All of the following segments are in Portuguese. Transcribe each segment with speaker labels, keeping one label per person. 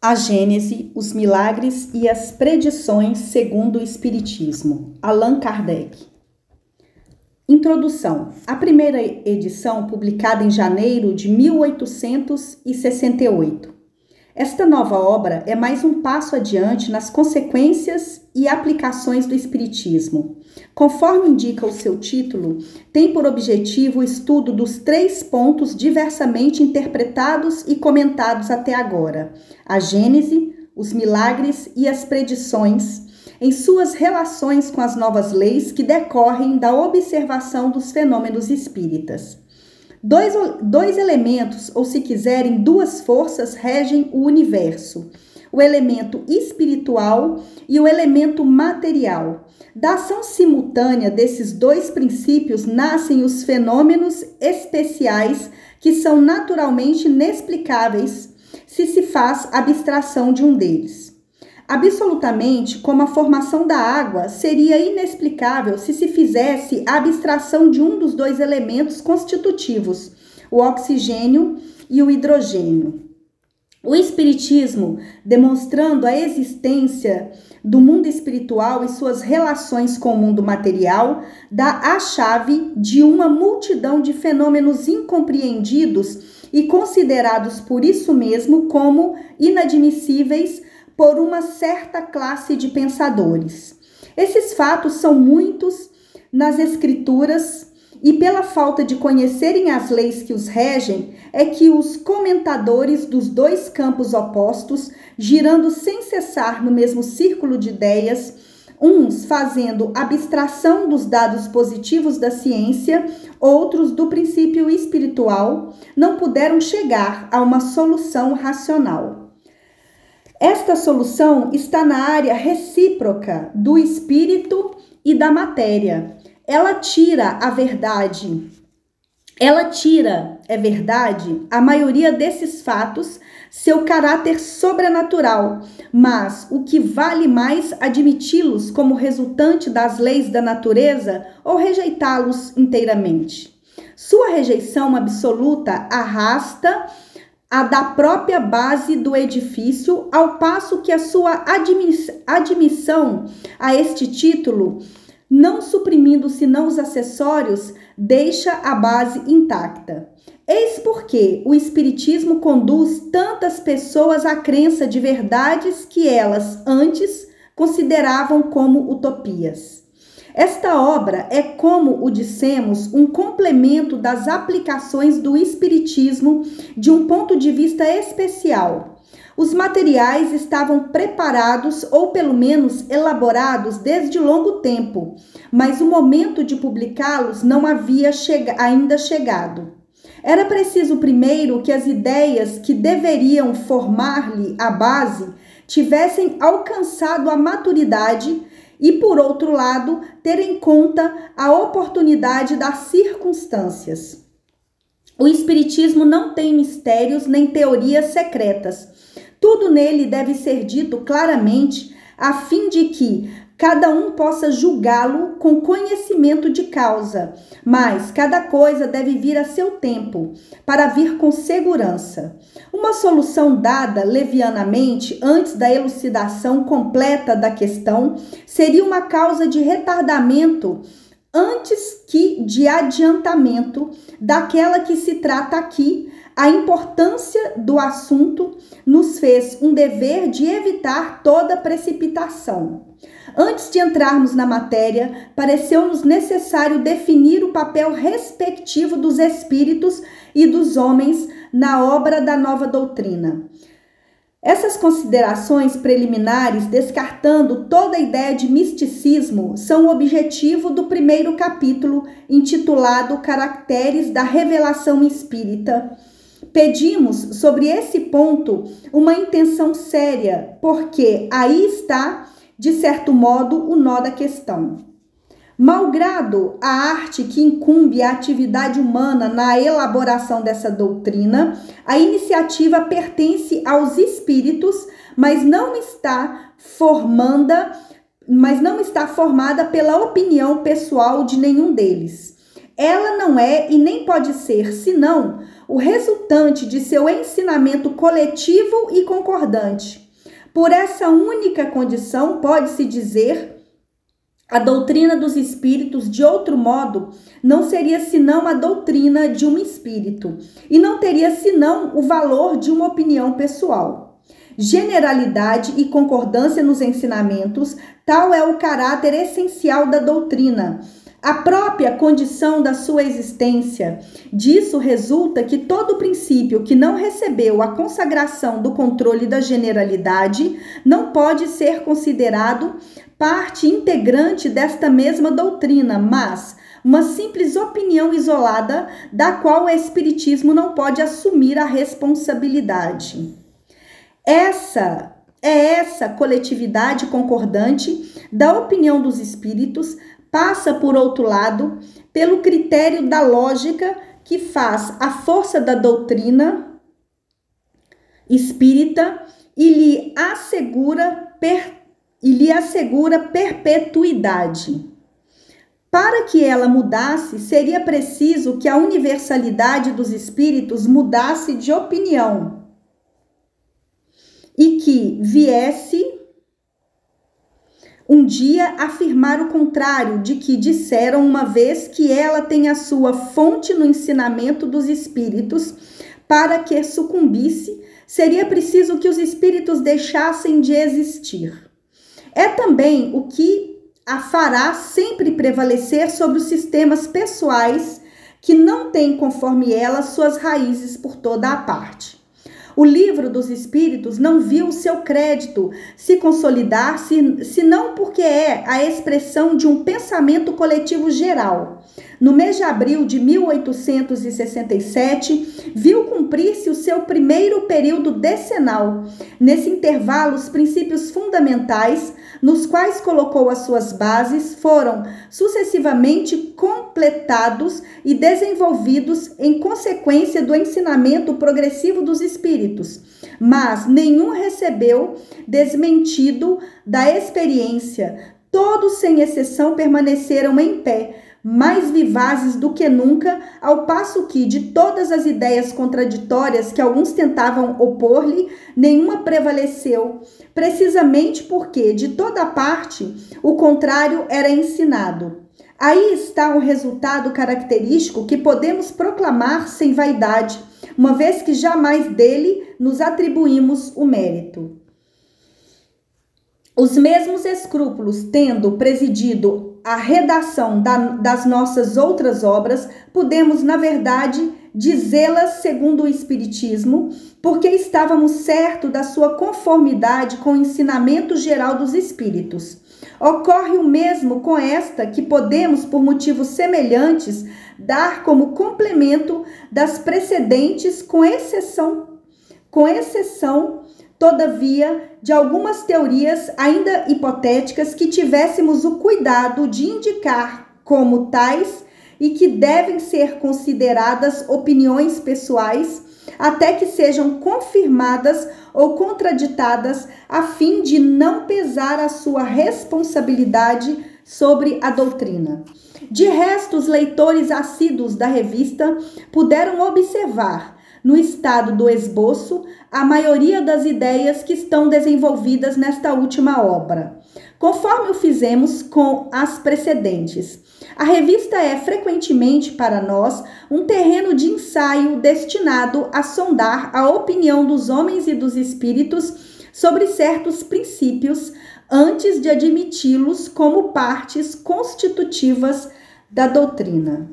Speaker 1: A Gênese, os milagres e as predições segundo o Espiritismo. Allan Kardec. Introdução. A primeira edição, publicada em janeiro de 1868. Esta nova obra é mais um passo adiante nas consequências e aplicações do Espiritismo. Conforme indica o seu título, tem por objetivo o estudo dos 3 pontos diversamente interpretados e comentados até agora: a Gênese, os milagres e as predições, em suas relações com as novas leis que decorrem da observação dos fenômenos espíritas. Dois elementos, ou se quiserem, 2 forças regem o universo: o elemento espiritual e o elemento material. Da ação simultânea desses 2 princípios nascem os fenômenos especiais que são naturalmente inexplicáveis se se faz abstração de um deles. Absolutamente, como a formação da água, seria inexplicável se se fizesse a abstração de um dos 2 elementos constitutivos, o oxigênio e o hidrogênio. O Espiritismo, demonstrando a existência do mundo espiritual e suas relações com o mundo material, dá a chave de uma multidão de fenômenos incompreendidos e considerados por isso mesmo como inadmissíveis por uma certa classe de pensadores. Esses fatos são muitos nas Escrituras e, pela falta de conhecerem as leis que os regem, é que os comentadores dos 2 campos opostos, girando sem cessar no mesmo círculo de ideias, uns fazendo abstração dos dados positivos da ciência, outros do princípio espiritual, não puderam chegar a uma solução racional. Esta solução está na área recíproca do espírito e da matéria. Ela tira, é verdade, a maioria desses fatos, seu caráter sobrenatural, mas o que vale mais admiti-los como resultante das leis da natureza ou rejeitá-los inteiramente. Sua rejeição absoluta arrasta a da própria base do edifício, ao passo que a sua admissão a este título, não suprimindo senão os acessórios, deixa a base intacta. Eis porque o Espiritismo conduz tantas pessoas à crença de verdades que elas antes consideravam como utopias. Esta obra é, como o dissemos, um complemento das aplicações do Espiritismo de um ponto de vista especial. Os materiais estavam preparados ou pelo menos elaborados desde longo tempo, mas o momento de publicá-los não havia ainda chegado. Era preciso primeiro que as ideias que deveriam formar-lhe a base tivessem alcançado a maturidade e, por outro lado, ter em conta a oportunidade das circunstâncias. O Espiritismo não tem mistérios nem teorias secretas. Tudo nele deve ser dito claramente, a fim de que cada um possa julgá-lo com conhecimento de causa, mas cada coisa deve vir a seu tempo, para vir com segurança. Uma solução dada levianamente antes da elucidação completa da questão seria uma causa de retardamento antes que de adiantamento daquela que se trata aqui. A importância do assunto nos fez um dever de evitar toda precipitação. Antes de entrarmos na matéria, pareceu-nos necessário definir o papel respectivo dos espíritos e dos homens na obra da nova doutrina. Essas considerações preliminares, descartando toda a ideia de misticismo, são o objetivo do primeiro capítulo, intitulado Caracteres da Revelação Espírita. Pedimos sobre esse ponto uma intenção séria, porque aí está, de certo modo, o nó da questão. Malgrado a arte que incumbe a atividade humana na elaboração dessa doutrina, a iniciativa pertence aos espíritos, mas não está formada pela opinião pessoal de nenhum deles. Ela não é e nem pode ser, senão, o resultante de seu ensinamento coletivo e concordante. Por essa única condição, pode-se dizer, a doutrina dos espíritos, de outro modo, não seria senão a doutrina de um espírito, e não teria senão o valor de uma opinião pessoal. Generalidade e concordância nos ensinamentos, tal é o caráter essencial da doutrina, a própria condição da sua existência. Disso resulta que todo princípio que não recebeu a consagração do controle da generalidade não pode ser considerado parte integrante desta mesma doutrina, mas uma simples opinião isolada da qual o Espiritismo não pode assumir a responsabilidade. Essa coletividade concordante da opinião dos espíritos passa, por outro lado, pelo critério da lógica que faz a força da doutrina espírita e lhe assegura perpetuidade. Para que ela mudasse, seria preciso que a universalidade dos espíritos mudasse de opinião e que viesse um dia afirmar o contrário de que disseram, uma vez que ela tem a sua fonte no ensinamento dos espíritos. Para que sucumbisse, seria preciso que os espíritos deixassem de existir. É também o que a fará sempre prevalecer sobre os sistemas pessoais que não têm conforme ela suas raízes por toda a parte. O livro dos Espíritos não viu seu crédito se consolidar, senão porque é a expressão de um pensamento coletivo geral. No mês de abril de 1867, viu cumprir-se o seu primeiro período decenal. Nesse intervalo, os princípios fundamentais, nos quais colocou as suas bases, foram sucessivamente completados e desenvolvidos em consequência do ensinamento progressivo dos espíritos, mas nenhum recebeu desmentido da experiência. Todos, sem exceção, permaneceram em pé, mais vivazes do que nunca, ao passo que, de todas as ideias contraditórias que alguns tentavam opor-lhe, nenhuma prevaleceu, precisamente porque, de toda parte, o contrário era ensinado. Aí está o resultado característico que podemos proclamar sem vaidade, uma vez que jamais dele nos atribuímos o mérito. Os mesmos escrúpulos tendo presidido a redação das nossas outras obras, podemos, na verdade, dizê-las segundo o Espiritismo, porque estávamos certos da sua conformidade com o ensinamento geral dos Espíritos. Ocorre o mesmo com esta, que podemos, por motivos semelhantes, dar como complemento das precedentes, com exceção, todavia, de algumas teorias ainda hipotéticas que tivéssemos o cuidado de indicar como tais e que devem ser consideradas opiniões pessoais, até que sejam confirmadas ou contraditadas, a fim de não pesar a sua responsabilidade sobre a doutrina. De resto, os leitores assíduos da revista puderam observar, no estado do esboço, a maioria das ideias que estão desenvolvidas nesta última obra, conforme o fizemos com as precedentes. A revista é frequentemente para nós um terreno de ensaio destinado a sondar a opinião dos homens e dos espíritos sobre certos princípios antes de admiti-los como partes constitutivas da doutrina.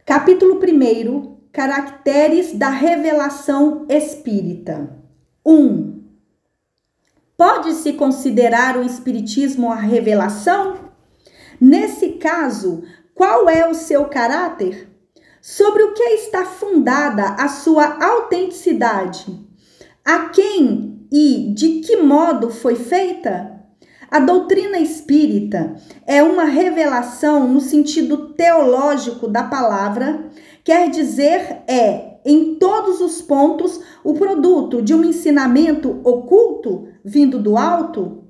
Speaker 1: Capítulo 1. Caracteres da revelação espírita. 1. Pode-se considerar o espiritismo a revelação? Nesse caso, qual é o seu caráter? Sobre o que está fundada a sua autenticidade? A quem e de que modo foi feita? A doutrina espírita é uma revelação no sentido teológico da palavra, quer dizer, em todos os pontos, o produto de um ensinamento oculto vindo do alto?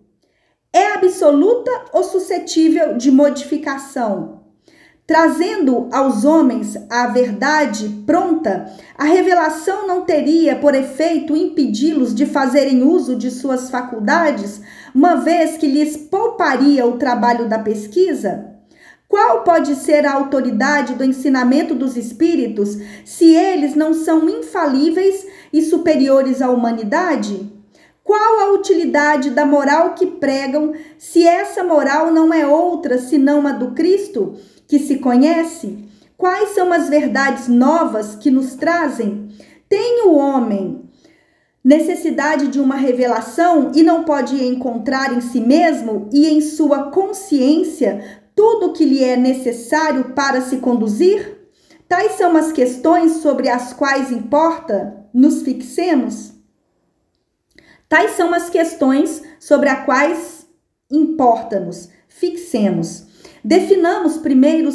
Speaker 1: É absoluta ou suscetível de modificação? Trazendo aos homens a verdade pronta, a revelação não teria por efeito impedi-los de fazerem uso de suas faculdades, uma vez que lhes pouparia o trabalho da pesquisa? Qual pode ser a autoridade do ensinamento dos espíritos se eles não são infalíveis e superiores à humanidade? Qual a utilidade da moral que pregam se essa moral não é outra senão a do Cristo, que se conhece? Quais são as verdades novas que nos trazem? Tem o homem necessidade de uma revelação e não pode encontrar em si mesmo e em sua consciência tudo o que lhe é necessário para se conduzir? Tais são as questões sobre as quais importa nos fixemos. Tais são as questões sobre as quais importa-nos fixemos. Definamos primeiro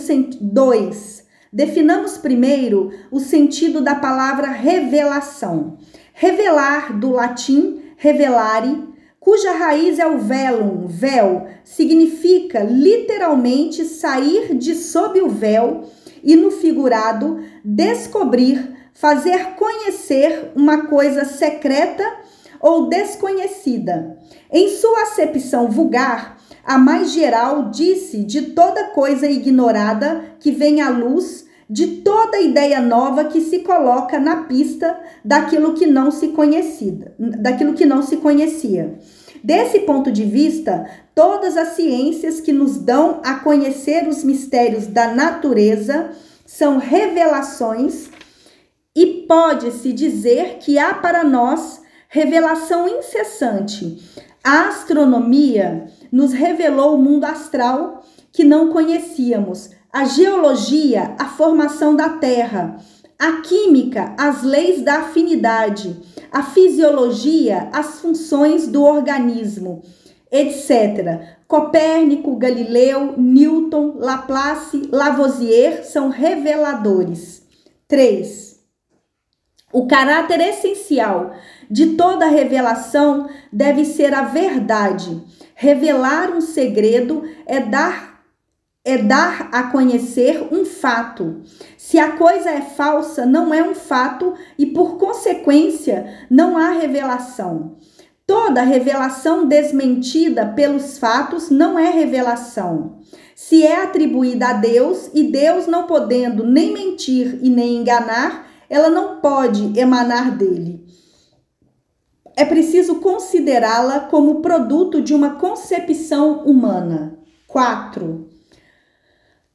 Speaker 1: o sentido da palavra revelação. Revelar, do latim revelare, cuja raiz é o velum, véu, significa literalmente sair de sob o véu e no figurado descobrir, fazer conhecer uma coisa secreta ou desconhecida. Em sua acepção vulgar, a mais geral disse de toda coisa ignorada que vem à luz, de toda ideia nova que se coloca na pista daquilo que não se conhecia. Desse ponto de vista, todas as ciências que nos dão a conhecer os mistérios da natureza são revelações e pode-se dizer que há para nós revelação incessante. A astronomia nos revelou o mundo astral que não conhecíamos, a geologia, a formação da Terra, a química, as leis da afinidade, a fisiologia, as funções do organismo, etc. Copérnico, Galileu, Newton, Laplace, Lavoisier são reveladores. 3. O caráter essencial de toda revelação deve ser a verdade. Revelar um segredo é dar a conhecer um fato. Se a coisa é falsa, não é um fato e, por consequência, não há revelação. Toda revelação desmentida pelos fatos não é revelação. Se é atribuída a Deus e Deus não podendo nem mentir e nem enganar, ela não pode emanar dele. É preciso considerá-la como produto de uma concepção humana. 4.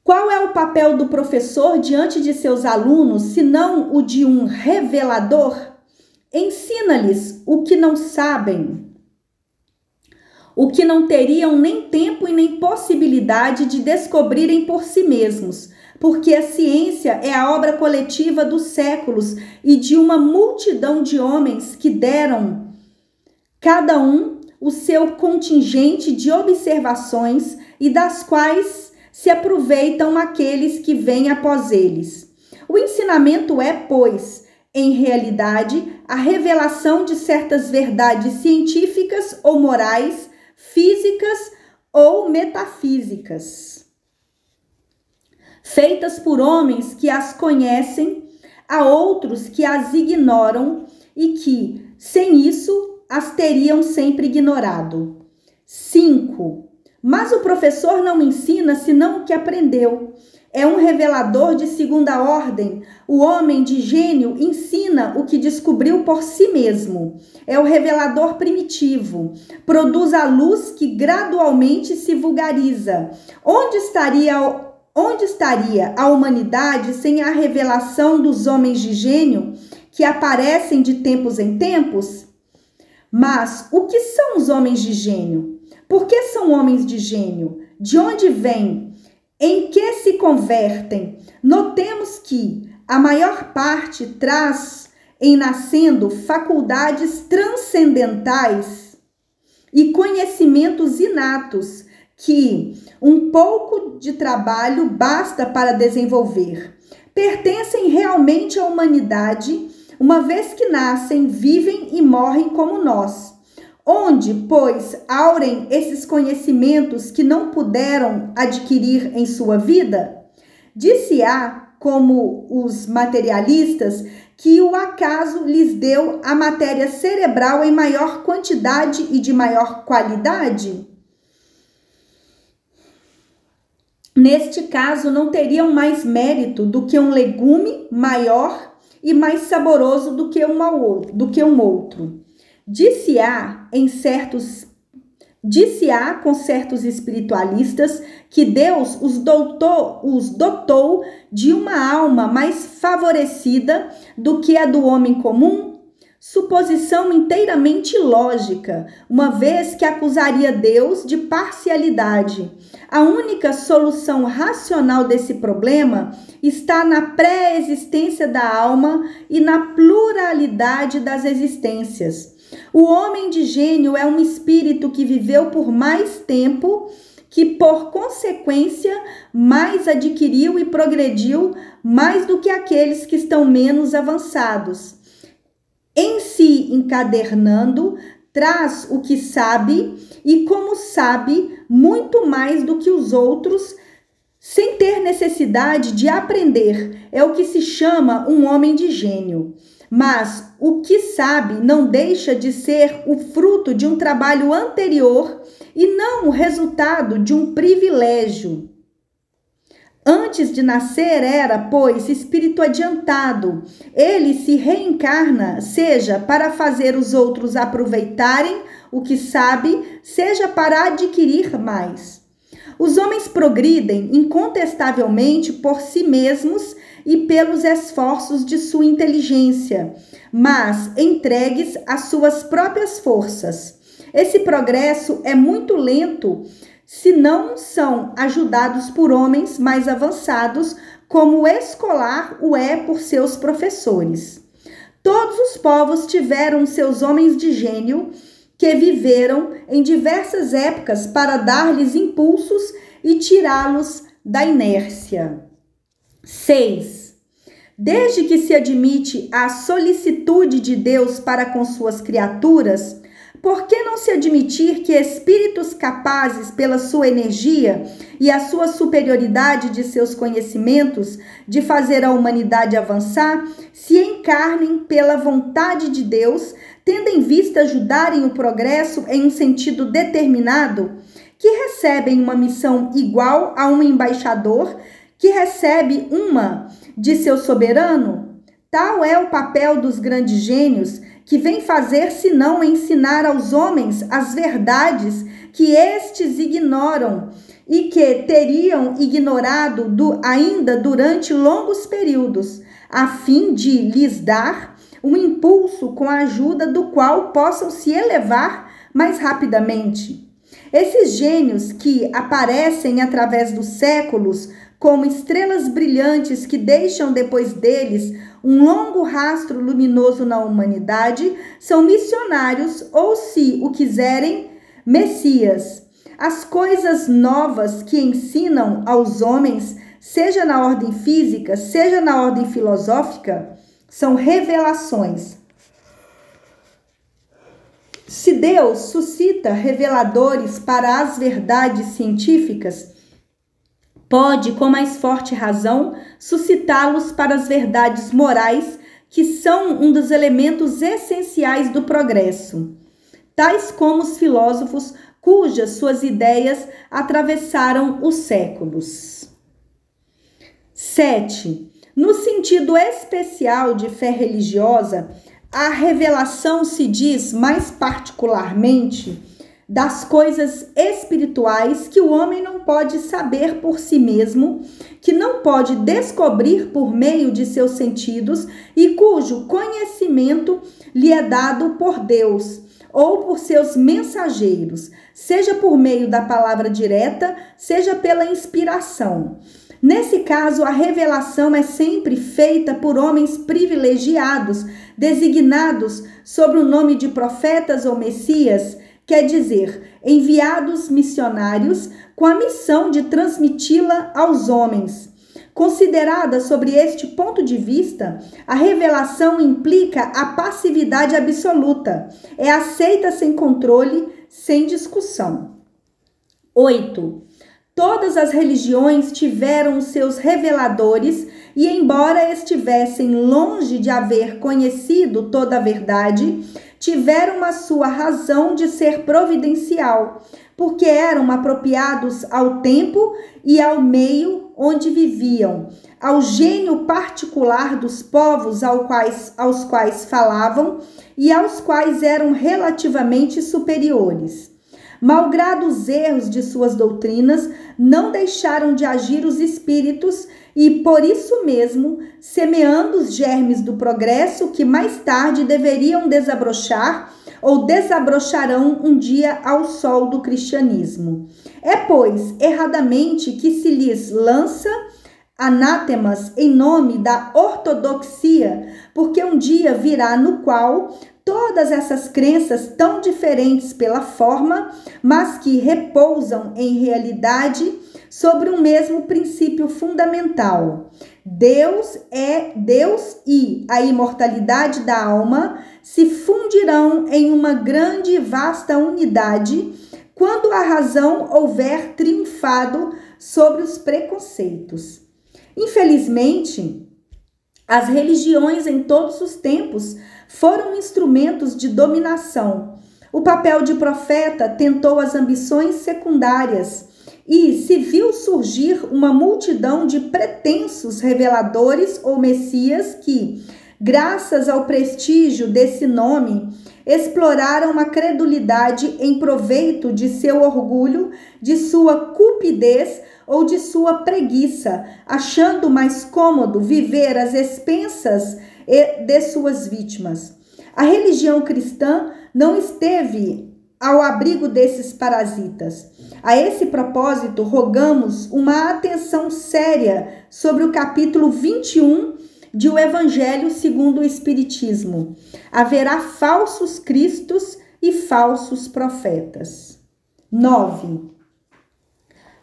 Speaker 1: Qual é o papel do professor diante de seus alunos, se não o de um revelador? Ensina-lhes o que não sabem, o que não teriam nem tempo e nem possibilidade de descobrirem por si mesmos, porque a ciência é a obra coletiva dos séculos e de uma multidão de homens que deram, cada um, o seu contingente de observações e das quais se aproveitam aqueles que vêm após eles. O ensinamento é, pois, em realidade, a revelação de certas verdades científicas ou morais, físicas ou metafísicas, feitas por homens que as conhecem, a outros que as ignoram e que, sem isso, as teriam sempre ignorado. 5. Mas o professor não ensina senão o que aprendeu. É um revelador de segunda ordem. O homem de gênio ensina o que descobriu por si mesmo. É o revelador primitivo. Produz a luz que gradualmente se vulgariza. Onde estaria a humanidade sem a revelação dos homens de gênio que aparecem de tempos em tempos? Mas o que são os homens de gênio? Por que são homens de gênio? De onde vêm? Em que se convertem? Notemos que a maior parte traz em nascendo faculdades transcendentais e conhecimentos inatos que um pouco de trabalho basta para desenvolver. Pertencem realmente à humanidade, uma vez que nascem, vivem e morrem como nós. Onde, pois, aurem esses conhecimentos que não puderam adquirir em sua vida? Disse-á, como os materialistas, que o acaso lhes deu a matéria cerebral em maior quantidade e de maior qualidade? Neste caso, não teriam mais mérito do que um legume maior e mais saboroso do que um outro. Disse-á com certos espiritualistas que Deus os dotou de uma alma mais favorecida do que a do homem comum? Suposição inteiramente ilógica, uma vez que acusaria Deus de parcialidade. A única solução racional desse problema está na pré-existência da alma e na pluralidade das existências. O homem de gênio é um espírito que viveu por mais tempo, que por consequência mais adquiriu e progrediu mais do que aqueles que estão menos avançados. Em si encadernando, traz o que sabe e, como sabe, muito mais do que os outros, sem ter necessidade de aprender. É o que se chama um homem de gênio. Mas o que sabe não deixa de ser o fruto de um trabalho anterior e não o resultado de um privilégio. Antes de nascer era, pois, espírito adiantado. Ele se reencarna, seja para fazer os outros aproveitarem o que sabe, seja para adquirir mais. Os homens progridem incontestavelmente por si mesmos e pelos esforços de sua inteligência, mas entregues às suas próprias forças. Esse progresso é muito lento se não são ajudados por homens mais avançados, como o escolar o é por seus professores. Todos os povos tiveram seus homens de gênio que viveram em diversas épocas para dar-lhes impulsos e tirá-los da inércia. 6. Desde que se admite a solicitude de Deus para com suas criaturas, por que não se admitir que espíritos capazes, pela sua energia e a sua superioridade de seus conhecimentos, de fazer a humanidade avançar, se encarnem pela vontade de Deus, tendo em vista ajudarem o progresso em um sentido determinado, que recebem uma missão igual a um embaixador que recebe uma de seu soberano? Tal é o papel dos grandes gênios, que vem fazer senão ensinar aos homens as verdades que estes ignoram e que teriam ignorado ainda durante longos períodos, a fim de lhes dar um impulso com a ajuda do qual possam se elevar mais rapidamente. Esses gênios que aparecem através dos séculos como estrelas brilhantes que deixam depois deles um longo rastro luminoso na humanidade, são missionários ou, se o quiserem, messias. As coisas novas que ensinam aos homens, seja na ordem física, seja na ordem filosófica, são revelações. Se Deus suscita reveladores para as verdades científicas, pode, com mais forte razão, suscitá-los para as verdades morais, que são um dos elementos essenciais do progresso, tais como os filósofos cujas suas ideias atravessaram os séculos. 7. No sentido especial de fé religiosa, a revelação se diz mais particularmente das coisas espirituais que o homem não pode saber por si mesmo, que não pode descobrir por meio de seus sentidos e cujo conhecimento lhe é dado por Deus ou por seus mensageiros, seja por meio da palavra direta, seja pela inspiração. Nesse caso, a revelação é sempre feita por homens privilegiados, designados sob o nome de profetas ou messias, quer dizer, enviados missionários com a missão de transmiti-la aos homens. Considerada sobre este ponto de vista, a revelação implica a passividade absoluta, é aceita sem controle, sem discussão. 8. Todas as religiões tiveram os seus reveladores e, embora estivessem longe de haver conhecido toda a verdade, tiveram a sua razão de ser providencial, porque eram apropriados ao tempo e ao meio onde viviam, ao gênio particular dos povos aos quais falavam e aos quais eram relativamente superiores. Malgrado os erros de suas doutrinas, não deixaram de agir os espíritos e, por isso mesmo, semeando os germes do progresso que mais tarde deveriam desabrochar ou desabrocharão um dia ao sol do cristianismo. É, pois, erradamente que se lhes lança anátemas em nome da ortodoxia, porque um dia virá no qual todas essas crenças tão diferentes pela forma, mas que repousam em realidade sobre um mesmo princípio fundamental. Deus é Deus e a imortalidade da alma se fundirão em uma grande e vasta unidade quando a razão houver triunfado sobre os preconceitos. Infelizmente, as religiões em todos os tempos foram instrumentos de dominação. O papel de profeta tentou as ambições secundárias e se viu surgir uma multidão de pretensos reveladores ou messias que, graças ao prestígio desse nome, exploraram a credulidade em proveito de seu orgulho, de sua cupidez ou de sua preguiça, achando mais cômodo viver às expensas de suas vítimas. A religião cristã não esteve ao abrigo desses parasitas. A esse propósito, rogamos uma atenção séria sobre o capítulo 21 de O Evangelho segundo o Espiritismo. Haverá falsos cristos e falsos profetas. 9.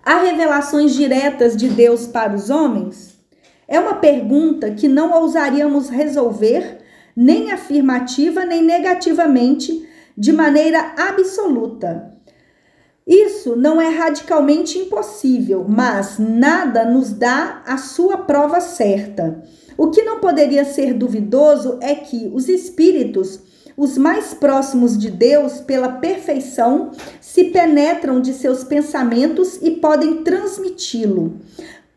Speaker 1: Há revelações diretas de Deus para os homens? É uma pergunta que não ousaríamos resolver, nem afirmativa nem negativamente, de maneira absoluta. Isso não é radicalmente impossível, mas nada nos dá a sua prova certa. O que não poderia ser duvidoso é que os espíritos, os mais próximos de Deus pela perfeição, se penetram de seus pensamentos e podem transmiti-lo.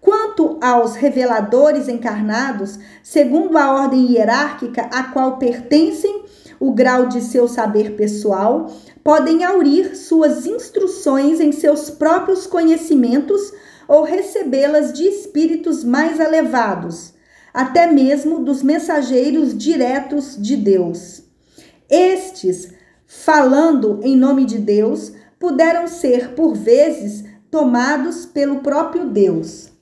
Speaker 1: Quanto aos reveladores encarnados, segundo a ordem hierárquica a qual pertencem o grau de seu saber pessoal, podem aurir suas instruções em seus próprios conhecimentos ou recebê-las de espíritos mais elevados, até mesmo dos mensageiros diretos de Deus. Estes, falando em nome de Deus, puderam ser, por vezes, tomados pelo próprio Deus.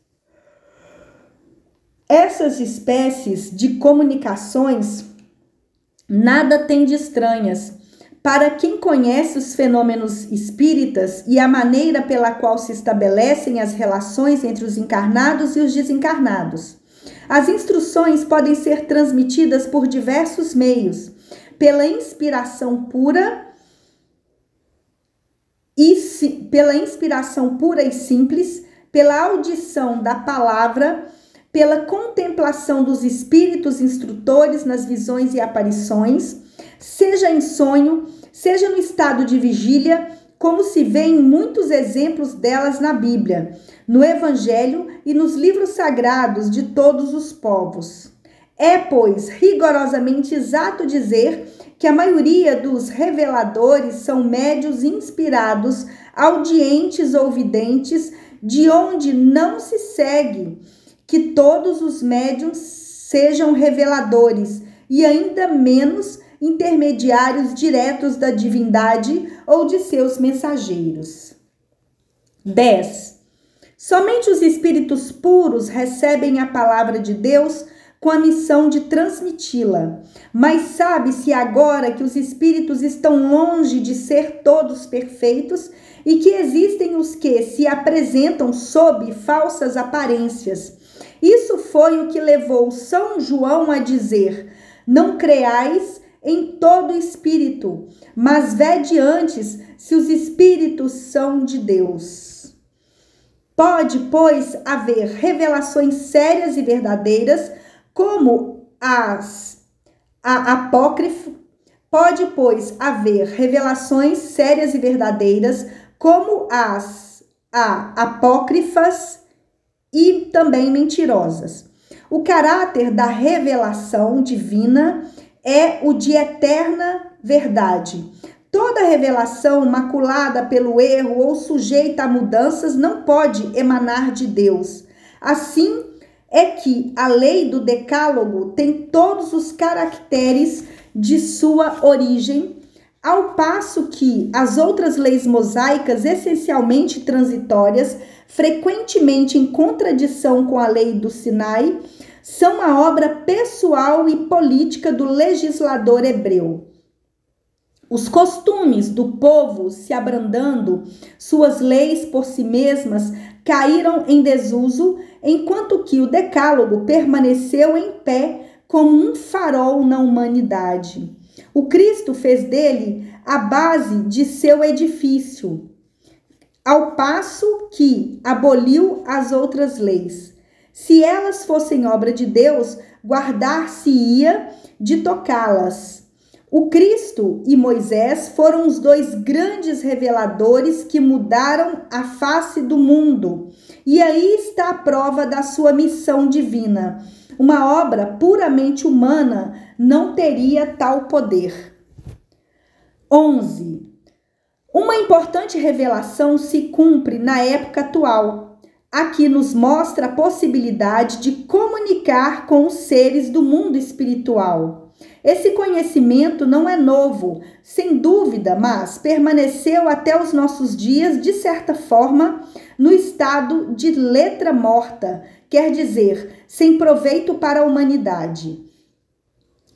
Speaker 1: Essas espécies de comunicações nada têm de estranhas para quem conhece os fenômenos espíritas e a maneira pela qual se estabelecem as relações entre os encarnados e os desencarnados. As instruções podem ser transmitidas por diversos meios, pela inspiração pura e simples, pela audição da palavra, pela contemplação dos espíritos instrutores nas visões e aparições, seja em sonho, seja no estado de vigília, como se vê em muitos exemplos delas na Bíblia, no Evangelho e nos livros sagrados de todos os povos. É, pois, rigorosamente exato dizer que a maioria dos reveladores são médiuns inspirados, audientes ou videntes, de onde não se segue que todos os médiuns sejam reveladores e ainda menos intermediários diretos da divindade ou de seus mensageiros. 10. Somente os espíritos puros recebem a palavra de Deus com a missão de transmiti-la. Mas sabe-se agora que os espíritos estão longe de ser todos perfeitos e que existem os que se apresentam sob falsas aparências. Isso foi o que levou São João a dizer: não creais em todo espírito, mas vede antes se os espíritos são de Deus. Pode, pois, haver revelações sérias e verdadeiras, como Pode, pois, haver revelações sérias e verdadeiras, como as apócrifas e também mentirosas. O caráter da revelação divina é o de eterna verdade. Toda revelação maculada pelo erro ou sujeita a mudanças não pode emanar de Deus. Assim é que a lei do Decálogo tem todos os caracteres de sua origem, ao passo que as outras leis mosaicas, essencialmente transitórias, frequentemente em contradição com a lei do Sinai, são a obra pessoal e política do legislador hebreu. Os costumes do povo se abrandando, suas leis por si mesmas caíram em desuso, enquanto que o Decálogo permaneceu em pé como um farol na humanidade. O Cristo fez dele a base de seu edifício, ao passo que aboliu as outras leis. Se elas fossem obra de Deus, guardar-se-ia de tocá-las. O Cristo e Moisés foram os dois grandes reveladores que mudaram a face do mundo. E aí está a prova da sua missão divina. Uma obra puramente humana não teria tal poder. 11. Uma importante revelação se cumpre na época atual. Aqui nos mostra a possibilidade de comunicar com os seres do mundo espiritual. Esse conhecimento não é novo, sem dúvida, mas permaneceu até os nossos dias, de certa forma, no estado de letra morta, quer dizer, sem proveito para a humanidade.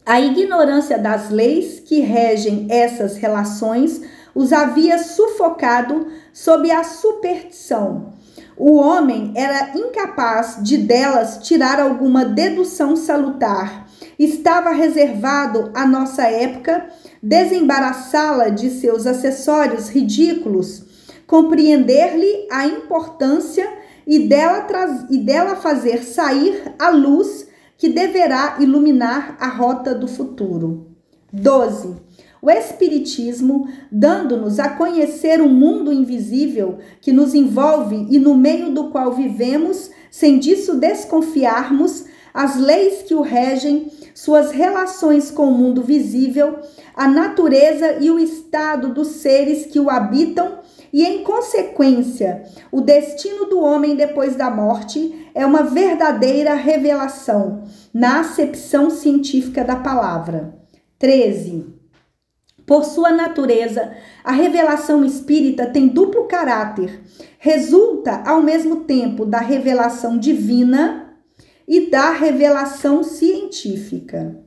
Speaker 1: A ignorância das leis que regem essas relações os havia sufocado sob a superstição. O homem era incapaz de delas tirar alguma dedução salutar. Estava reservado à nossa época desembaraçá-la de seus acessórios ridículos, compreender-lhe a importância e dela fazer sair a luz que deverá iluminar a rota do futuro. 12. O Espiritismo, dando-nos a conhecer o mundo invisível que nos envolve e no meio do qual vivemos, sem disso desconfiarmos, as leis que o regem, suas relações com o mundo visível, a natureza e o estado dos seres que o habitam e, em consequência, o destino do homem depois da morte, é uma verdadeira revelação, na acepção científica da palavra. 13. Por sua natureza, a revelação espírita tem duplo caráter. Resulta, ao mesmo tempo, da revelação divina e da revelação científica.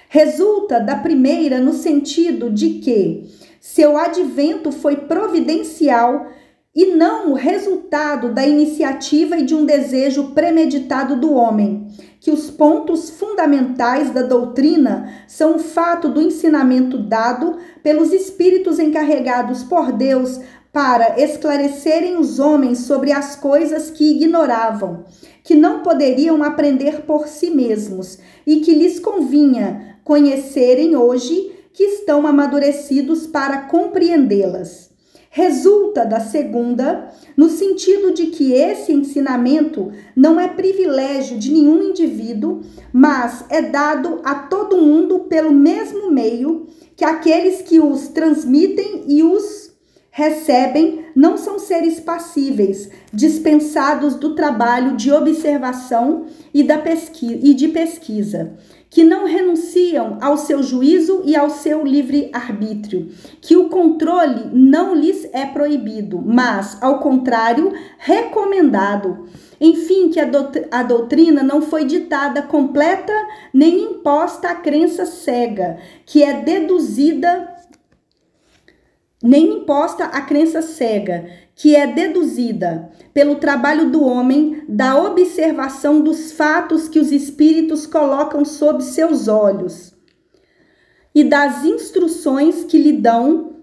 Speaker 1: Resulta da primeira no sentido de que seu advento foi providencial e não o resultado da iniciativa e de um desejo premeditado do homem, que os pontos fundamentais da doutrina são o fato do ensinamento dado pelos espíritos encarregados por Deus para esclarecerem os homens sobre as coisas que ignoravam, que não poderiam aprender por si mesmos e que lhes convinha conhecerem hoje, que estão amadurecidos para compreendê-las. Resulta da segunda, no sentido de que esse ensinamento não é privilégio de nenhum indivíduo, mas é dado a todo mundo pelo mesmo meio, que aqueles que os transmitem e os recebem não são seres passíveis, dispensados do trabalho de observação e de pesquisa, que não renunciam ao seu juízo e ao seu livre-arbítrio, que o controle não lhes é proibido, mas, ao contrário, recomendado. Enfim, que a doutrina não foi ditada completa nem imposta à crença cega, que é deduzida, nem imposta à crença cega, que é deduzida pelo trabalho do homem, da observação dos fatos que os espíritos colocam sob seus olhos e das instruções que lhe dão,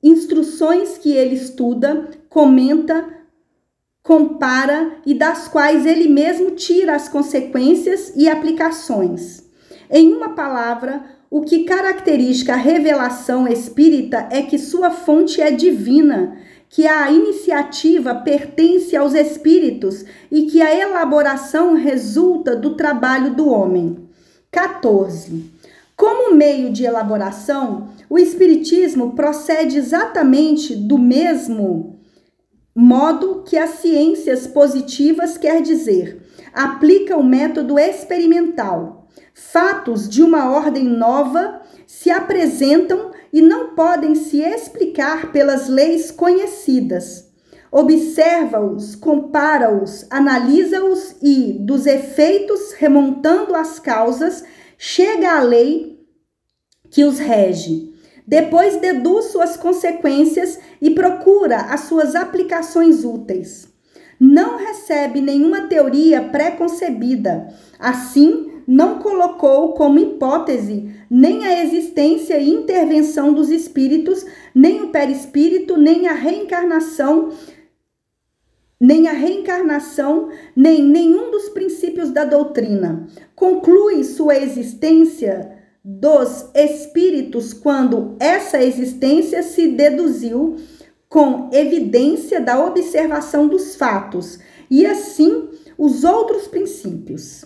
Speaker 1: instruções que ele estuda, comenta, compara e das quais ele mesmo tira as consequências e aplicações. Em uma palavra, o que caracteriza a revelação espírita é que sua fonte é divina, que a iniciativa pertence aos espíritos e que a elaboração resulta do trabalho do homem. 14. Como meio de elaboração, o espiritismo procede exatamente do mesmo modo que as ciências positivas, quer dizer, aplica o método experimental. Fatos de uma ordem nova se apresentam e não podem se explicar pelas leis conhecidas. Observa-os, compara-os, analisa-os e, dos efeitos, remontando as causas, chega à lei que os rege. Depois deduz suas consequências e procura as suas aplicações úteis. Não recebe nenhuma teoria pré-concebida. Assim, não colocou como hipótese nem a existência e intervenção dos espíritos, nem o perispírito, nem nenhum dos princípios da doutrina. Conclui sua existência dos espíritos quando essa existência se deduziu com evidência da observação dos fatos, e assim os outros princípios.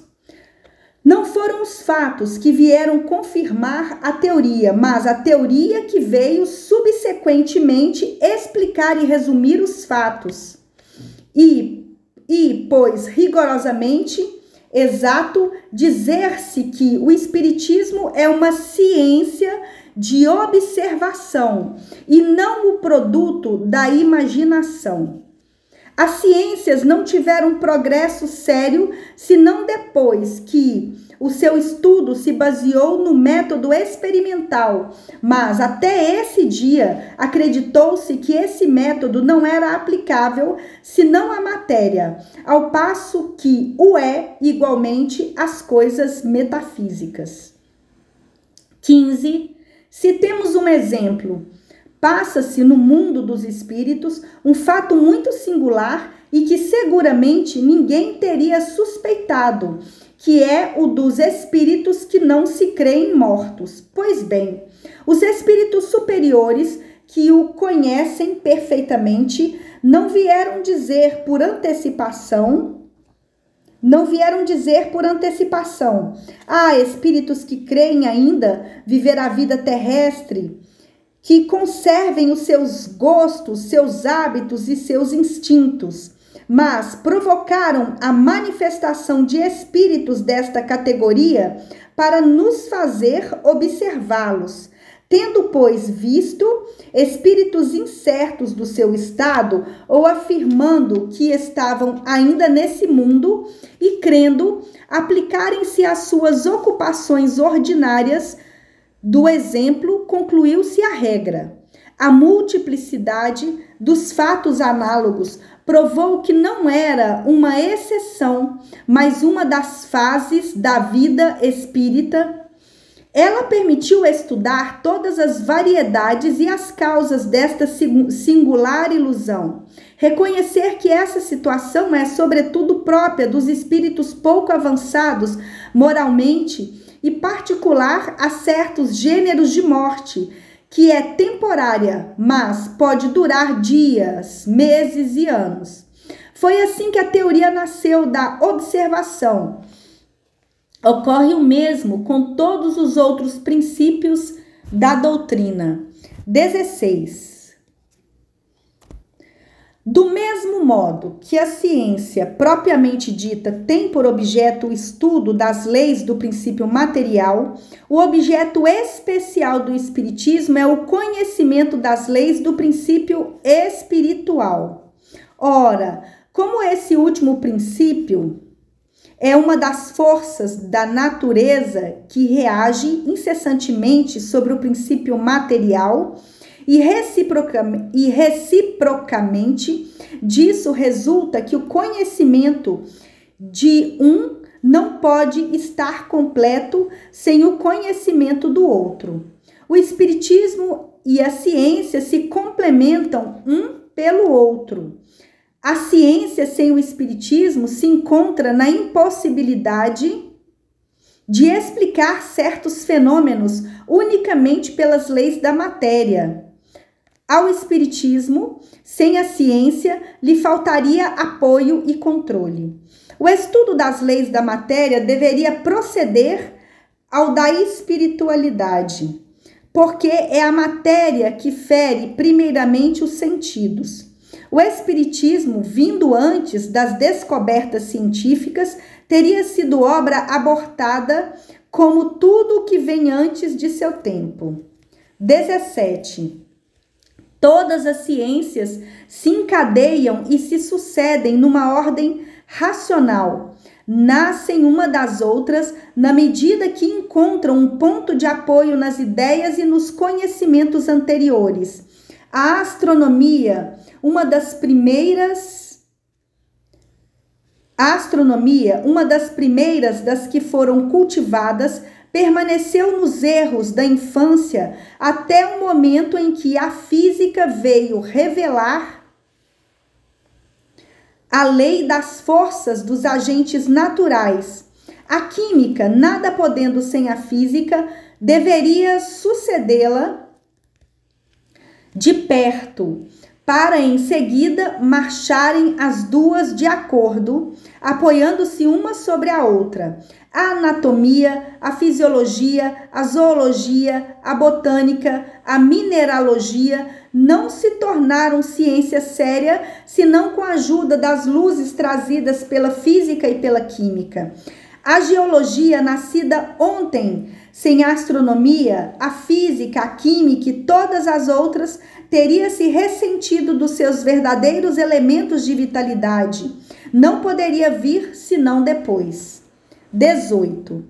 Speaker 1: Não foram os fatos que vieram confirmar a teoria, mas a teoria que veio subsequentemente explicar e resumir os fatos. Pois rigorosamente exato dizer-se que o espiritismo é uma ciência de observação e não o produto da imaginação. As ciências não tiveram progresso sério senão depois que o seu estudo se baseou no método experimental, mas até esse dia acreditou-se que esse método não era aplicável senão à matéria, ao passo que o é igualmente às coisas metafísicas. 15. Se temos um exemplo, passa-se no mundo dos espíritos um fato muito singular e que seguramente ninguém teria suspeitado, que é o dos espíritos que não se creem mortos. Pois bem, os espíritos superiores que o conhecem perfeitamente não vieram dizer por antecipação, espíritos que creem ainda viver a vida terrestre, que conservem os seus gostos, seus hábitos e seus instintos, mas provocaram a manifestação de espíritos desta categoria para nos fazer observá-los. Tendo, pois, visto espíritos incertos do seu estado ou afirmando que estavam ainda nesse mundo e crendo aplicarem-se às suas ocupações ordinárias, do exemplo concluiu-se a regra. A multiplicidade dos fatos análogos provou que não era uma exceção, mas uma das fases da vida espírita. Ela permitiu estudar todas as variedades e as causas desta singular ilusão. Reconhecer que essa situação é, sobretudo, própria dos espíritos pouco avançados moralmente e particular a certos gêneros de morte, que é temporária, mas pode durar dias, meses e anos. Foi assim que a teoria nasceu da observação. Ocorre o mesmo com todos os outros princípios da doutrina. 16. Do mesmo modo que a ciência propriamente dita tem por objeto o estudo das leis do princípio material, o objeto especial do espiritismo é o conhecimento das leis do princípio espiritual. Ora, como esse último princípio é uma das forças da natureza que reage incessantemente sobre o princípio material, e reciprocamente disso resulta que o conhecimento de um não pode estar completo sem o conhecimento do outro. O espiritismo e a ciência se complementam um pelo outro. A ciência sem o espiritismo se encontra na impossibilidade de explicar certos fenômenos unicamente pelas leis da matéria. Ao espiritismo, sem a ciência, lhe faltaria apoio e controle. O estudo das leis da matéria deveria proceder ao da espiritualidade, porque é a matéria que fere primeiramente os sentidos. O espiritismo, vindo antes das descobertas científicas, teria sido obra abortada, como tudo o que vem antes de seu tempo. 17. Todas as ciências se encadeiam e se sucedem numa ordem racional. Nascem uma das outras na medida que encontram um ponto de apoio nas ideias e nos conhecimentos anteriores. A astronomia, uma das primeiras das que foram cultivadas, permaneceu nos erros da infância até o momento em que a física veio revelar a lei das forças dos agentes naturais. A química, nada podendo sem a física, deveria sucedê-la de perto, para em seguida marcharem as duas de acordo, apoiando-se uma sobre a outra. A anatomia, a fisiologia, a zoologia, a botânica, a mineralogia não se tornaram ciência séria senão com a ajuda das luzes trazidas pela física e pela química. A geologia, nascida ontem, sem a astronomia, a física, a química e todas as outras, teria se ressentido dos seus verdadeiros elementos de vitalidade. Não poderia vir senão depois. 18.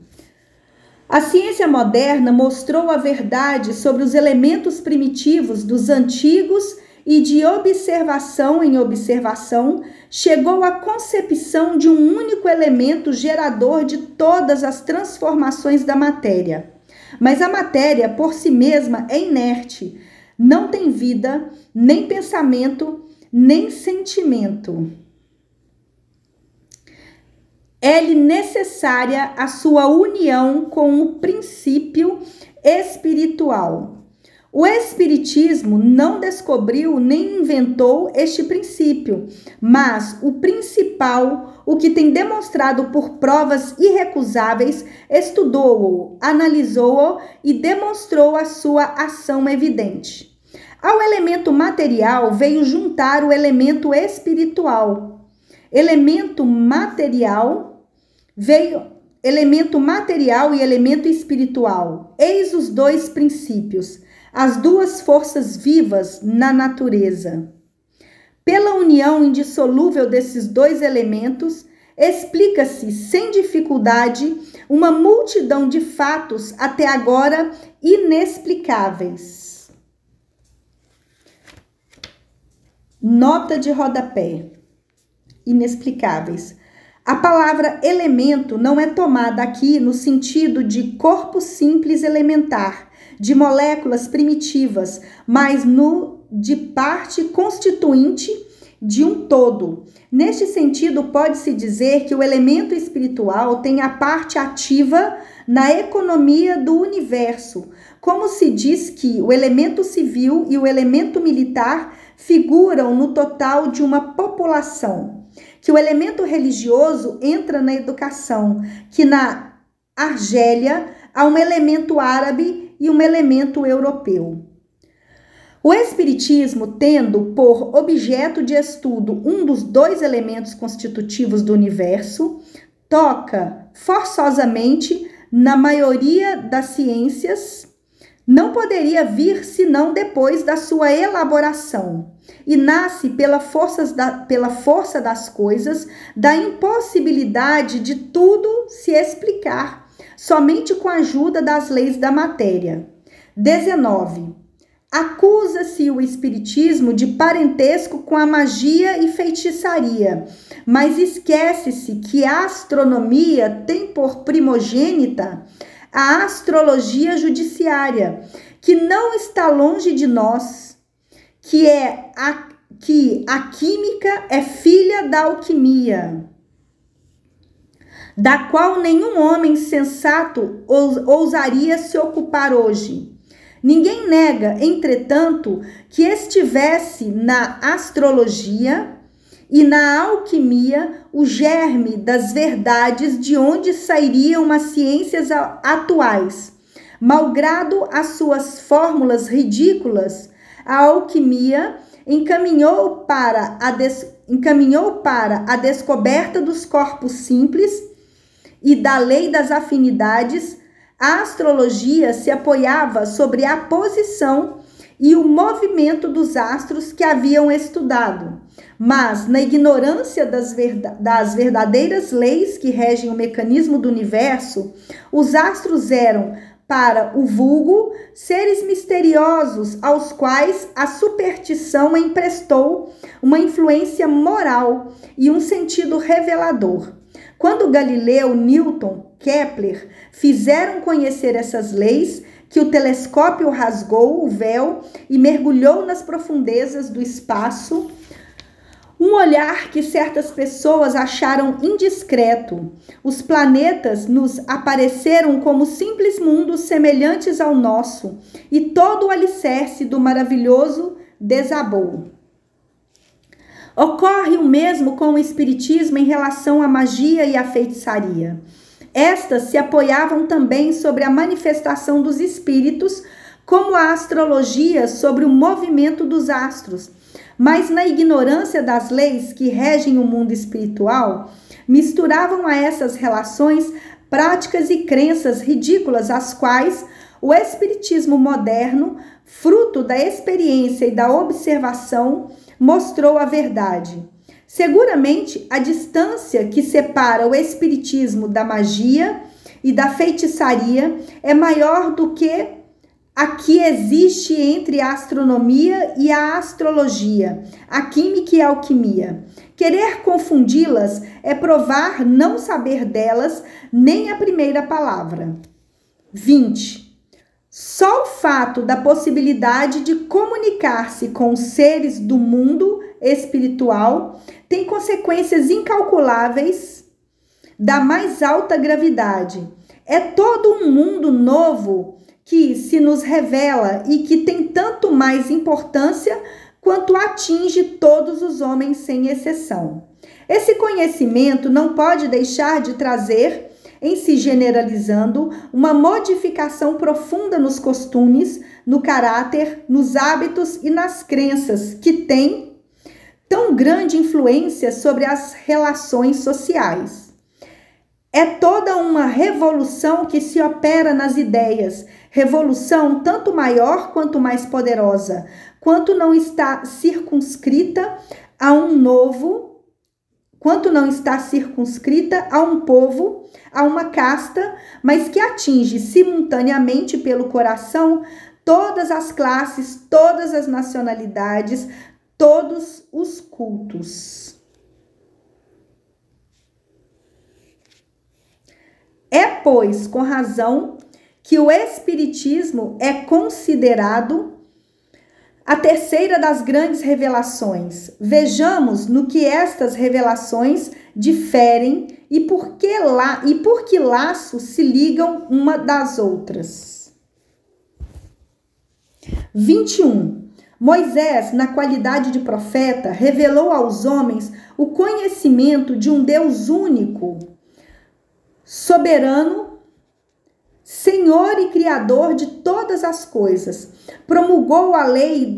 Speaker 1: A ciência moderna mostrou a verdade sobre os elementos primitivos dos antigos e de observação em observação chegou à concepção de um único elemento gerador de todas as transformações da matéria. Mas a matéria por si mesma é inerte, não tem vida, nem pensamento, nem sentimento. É-lhe necessária a sua união com o princípio espiritual. O espiritismo não descobriu nem inventou este princípio, mas o principal, o que tem demonstrado por provas irrecusáveis, estudou-o, analisou-o e demonstrou a sua ação evidente. Ao elemento material veio juntar o elemento espiritual. Elemento material e elemento espiritual. Eis os dois princípios, as duas forças vivas na natureza. Pela união indissolúvel desses dois elementos, explica-se sem dificuldade uma multidão de fatos até agora inexplicáveis. Nota de rodapé. Inexplicáveis. A palavra elemento não é tomada aqui no sentido de corpo simples elementar, de moléculas primitivas, mas no de parte constituinte de um todo. Neste sentido, pode-se dizer que o elemento espiritual tem a parte ativa na economia do universo, como se diz que o elemento civil e o elemento militar figuram no total de uma população, que o elemento religioso entra na educação, que na Argélia há um elemento árabe e um elemento europeu. O espiritismo, tendo por objeto de estudo um dos dois elementos constitutivos do universo, toca forçosamente na maioria das ciências, não poderia vir senão depois da sua elaboração, e nasce pela força das coisas, da impossibilidade de tudo se explicar, somente com a ajuda das leis da matéria. 19. Acusa-se o espiritismo de parentesco com a magia e feitiçaria, mas esquece-se que a astronomia tem por primogênita a astrologia judiciária, que não está longe de nós, que a química é filha da alquimia, da qual nenhum homem sensato ousaria se ocupar hoje. Ninguém nega, entretanto, que estivesse na astrologia e na alquimia o germe das verdades de onde sairiam as ciências atuais. Malgrado as suas fórmulas ridículas, a alquimia encaminhou para a descoberta dos corpos simples e da lei das afinidades. A astrologia se apoiava sobre a posição e o movimento dos astros que haviam estudado, mas na ignorância das verdadeiras leis que regem o mecanismo do universo, os astros eram, para o vulgo, seres misteriosos aos quais a superstição emprestou uma influência moral e um sentido revelador. Quando Galileu, Newton, Kepler fizeram conhecer essas leis, que o telescópio rasgou o véu e mergulhou nas profundezas do espaço, um olhar que certas pessoas acharam indiscreto. Os planetas nos apareceram como simples mundos semelhantes ao nosso, e todo o alicerce do maravilhoso desabou. Ocorre o mesmo com o espiritismo em relação à magia e à feitiçaria. Estas se apoiavam também sobre a manifestação dos espíritos, como a astrologia sobre o movimento dos astros, mas na ignorância das leis que regem o mundo espiritual, misturavam a essas relações práticas e crenças ridículas, às quais o espiritismo moderno, fruto da experiência e da observação, mostrou a verdade. Seguramente, a distância que separa o espiritismo da magia e da feitiçaria é maior do que a que existe entre a astronomia e a astrologia, a química e a alquimia. Querer confundi-las é provar não saber delas nem a primeira palavra. 20. Só o fato da possibilidade de comunicar-se com os seres do mundo espiritual tem consequências incalculáveis da mais alta gravidade. É todo um mundo novo que se nos revela e que tem tanto mais importância quanto atinge todos os homens sem exceção. Esse conhecimento não pode deixar de trazer, em se generalizando, uma modificação profunda nos costumes, no caráter, nos hábitos e nas crenças, que tem tão grande influência sobre as relações sociais. É toda uma revolução que se opera nas ideias, revolução tanto maior quanto mais poderosa, quanto não está circunscrita a um povo, a uma casta, mas que atinge simultaneamente pelo coração todas as classes, todas as nacionalidades, todos os cultos. É, pois, com razão que o Espiritismo é considerado a terceira das grandes revelações. Vejamos no que estas revelações diferem e por que laços se ligam uma das outras. 21. Moisés, na qualidade de profeta, revelou aos homens o conhecimento de um Deus único, soberano, Senhor e Criador de todas as coisas. Promulgou a lei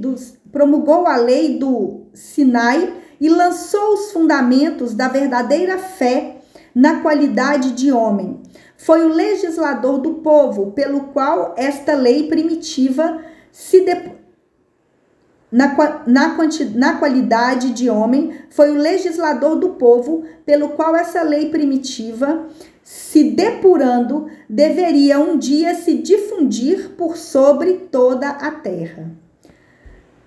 Speaker 1: do Sinai e lançou os fundamentos da verdadeira fé na qualidade de homem. Foi o legislador do povo, pelo qual esta lei primitiva na qualidade de homem, foi o legislador do povo, pelo qual essa lei primitiva, se depurando, deveria um dia se difundir por sobre toda a terra.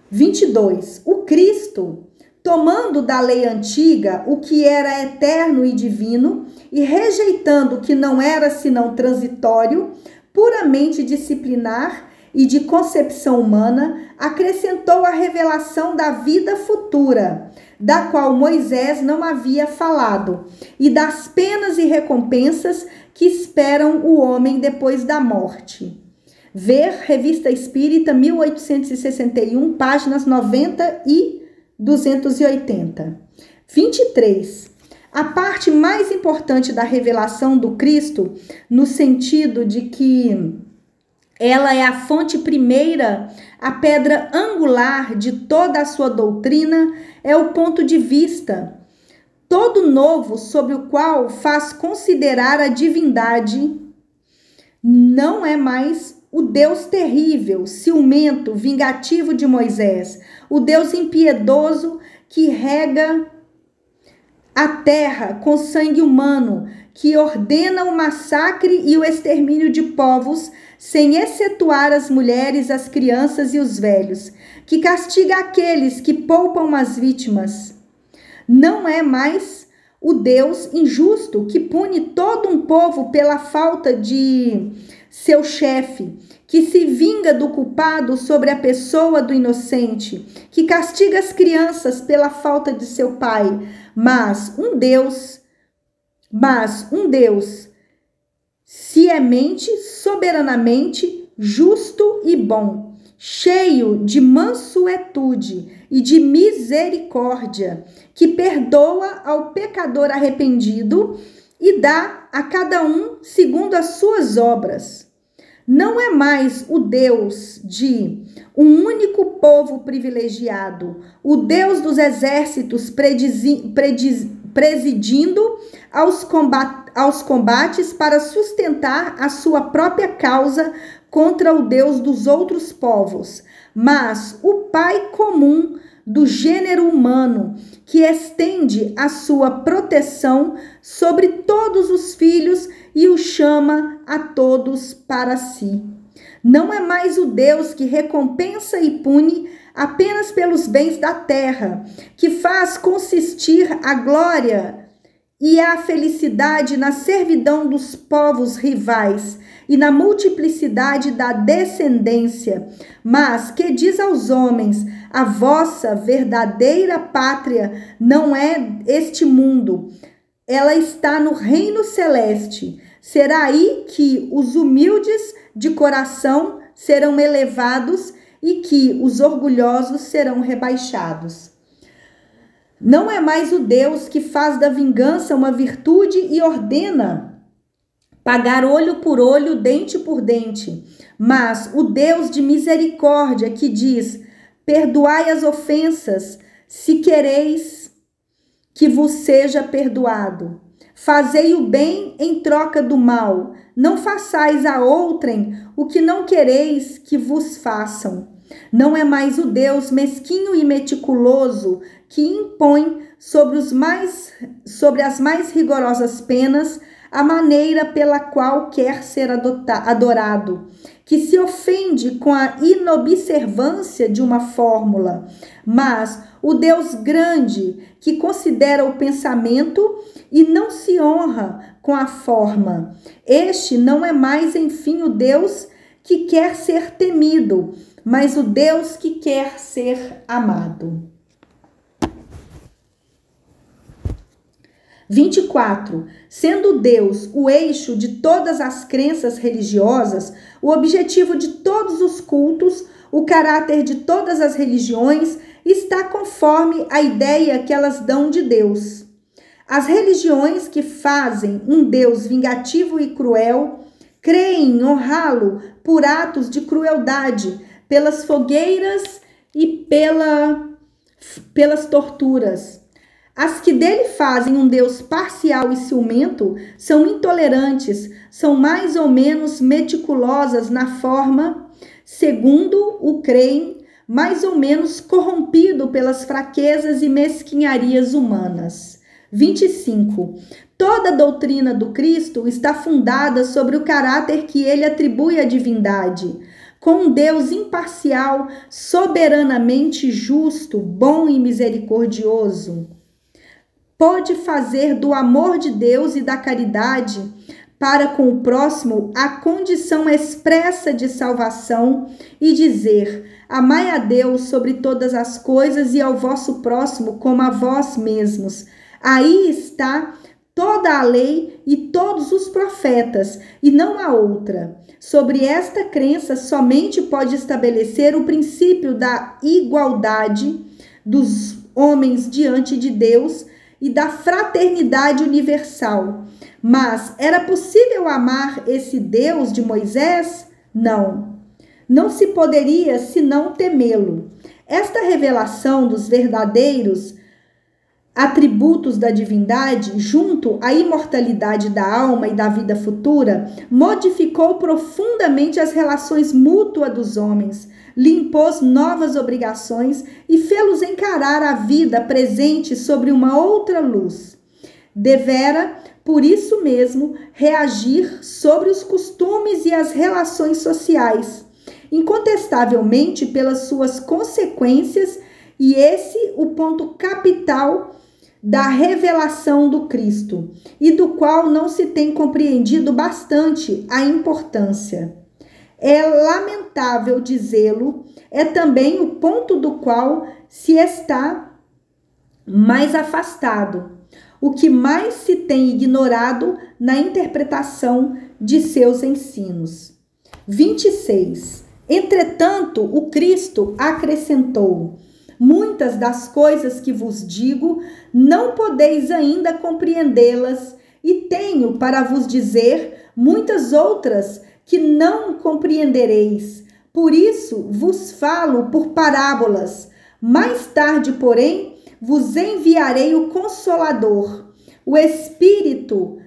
Speaker 1: 22. O Cristo, tomando da lei antiga o que era eterno e divino, e rejeitando o que não era senão transitório, puramente disciplinar, e de concepção humana, acrescentou a revelação da vida futura, da qual Moisés não havia falado, e das penas e recompensas que esperam o homem depois da morte. Ver Revista Espírita, 1861, páginas 90 e 280. 23. A parte mais importante da revelação do Cristo, no sentido de que ela é a fonte primeira, a pedra angular de toda a sua doutrina, é o ponto de vista todo novo sobre o qual faz considerar a divindade. Não é mais o Deus terrível, ciumento, vingativo de Moisés, o Deus impiedoso que rega a terra com sangue humano, que ordena o massacre e o extermínio de povos, sem excetuar as mulheres, as crianças e os velhos, que castiga aqueles que poupam as vítimas. Não é mais o Deus injusto que pune todo um povo pela falta de seu chefe, que se vinga do culpado sobre a pessoa do inocente, que castiga as crianças pela falta de seu pai, mas um Deus ciente, soberanamente justo e bom, cheio de mansuetude e de misericórdia, que perdoa ao pecador arrependido e dá a cada um segundo as suas obras. Não é mais o Deus de um único povo privilegiado, o Deus dos exércitos presidindo aos combates para sustentar a sua própria causa contra o Deus dos outros povos, mas o Pai comum do gênero humano, que estende a sua proteção sobre todos os filhos e o chama a todos para si. Não é mais o Deus que recompensa e pune apenas pelos bens da terra, que faz consistir a glória e a felicidade na servidão dos povos rivais e na multiplicidade da descendência, mas que diz aos homens: a vossa verdadeira pátria não é este mundo, ela está no reino celeste. Será aí que os humildes de coração serão elevados e que os orgulhosos serão rebaixados. Não é mais o Deus que faz da vingança uma virtude e ordena pagar olho por olho, dente por dente, mas o Deus de misericórdia que diz: perdoai as ofensas, se quereis que vos seja perdoado. Fazei o bem em troca do mal, não façais a outrem o que não quereis que vos façam. Não é mais o Deus mesquinho e meticuloso que impõe sobre as mais rigorosas penas a maneira pela qual quer ser adorado, que se ofende com a inobservância de uma fórmula, mas o Deus grande que considera o pensamento e não se honra com a forma. Este não é mais, enfim, o Deus que quer ser temido, mas o Deus que quer ser amado. 24. Sendo Deus o eixo de todas as crenças religiosas, o objetivo de todos os cultos, o caráter de todas as religiões está conforme a ideia que elas dão de Deus. As religiões que fazem um Deus vingativo e cruel creem honrá-lo por atos de crueldade, pelas fogueiras e pelas torturas. As que dele fazem um Deus parcial e ciumento são intolerantes, são mais ou menos meticulosas na forma, segundo o creem, mais ou menos corrompido pelas fraquezas e mesquinharias humanas. 25. Toda a doutrina do Cristo está fundada sobre o caráter que ele atribui à divindade, com um Deus imparcial, soberanamente justo, bom e misericordioso. Pode fazer do amor de Deus e da caridade para com o próximo a condição expressa de salvação e dizer: amai a Deus sobre todas as coisas e ao vosso próximo como a vós mesmos. Aí está toda a lei e todos os profetas, e não há outra. Sobre esta crença somente pode estabelecer o princípio da igualdade dos homens diante de Deus e da fraternidade universal. Mas era possível amar esse Deus de Moisés? Não. Não se poderia senão temê-lo. Esta revelação dos verdadeiros atributos da divindade, junto à imortalidade da alma e da vida futura, modificou profundamente as relações mútuas dos homens, lhe impôs novas obrigações e fê-los encarar a vida presente sobre uma outra luz. Devera, por isso mesmo, reagir sobre os costumes e as relações sociais, incontestavelmente pelas suas consequências, e esse o ponto capital da revelação do Cristo, e do qual não se tem compreendido bastante a importância. É lamentável dizê-lo, é também o ponto do qual se está mais afastado, o que mais se tem ignorado na interpretação de seus ensinos. 26. Entretanto, o Cristo acrescentou: muitas das coisas que vos digo, não podeis ainda compreendê-las, e tenho para vos dizer muitas outras que não compreendereis. Por isso vos falo por parábolas. Mais tarde, porém, vos enviarei o Consolador, o Espírito